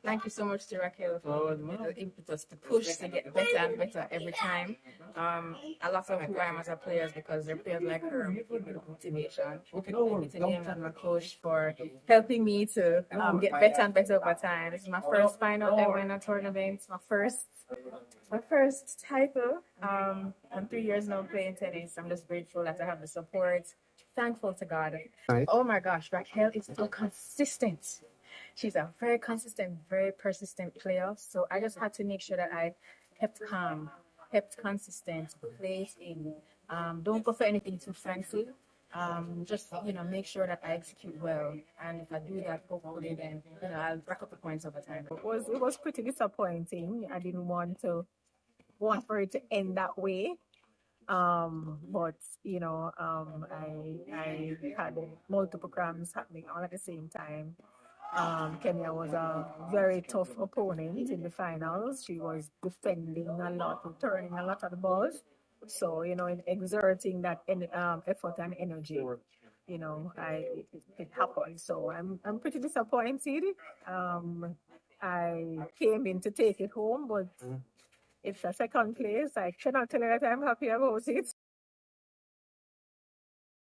Thank you so much to Racquel for the impetus to push to get better and better every time. A lot of who I am as a player is because they're players like her give me the motivation. Thank you to him and my coach for helping me to get better and better over time. This is my first final ever in a tournament. My first title. I'm 3 years now playing tennis. I'm just grateful that I have the support. Thankful to God. Right. Oh my gosh, Racquel is so consistent. She's a very consistent, very persistent player. So I just had to make sure that I kept calm, kept consistent, played in. Don't go for anything too fancy. Just make sure that I execute well. And if I do that, hopefully then I'll rack up the points over time. It was pretty disappointing. I didn't want for it to end that way. But I had multiple cramps happening all at the same time. Kenia was a very tough opponent in the finals. She was defending a lot and turning a lot of the balls. So, exerting that effort and energy, it happened. So I'm pretty disappointed. I came in to take it home, but it's a second place. I cannot tell you that I'm happy about it.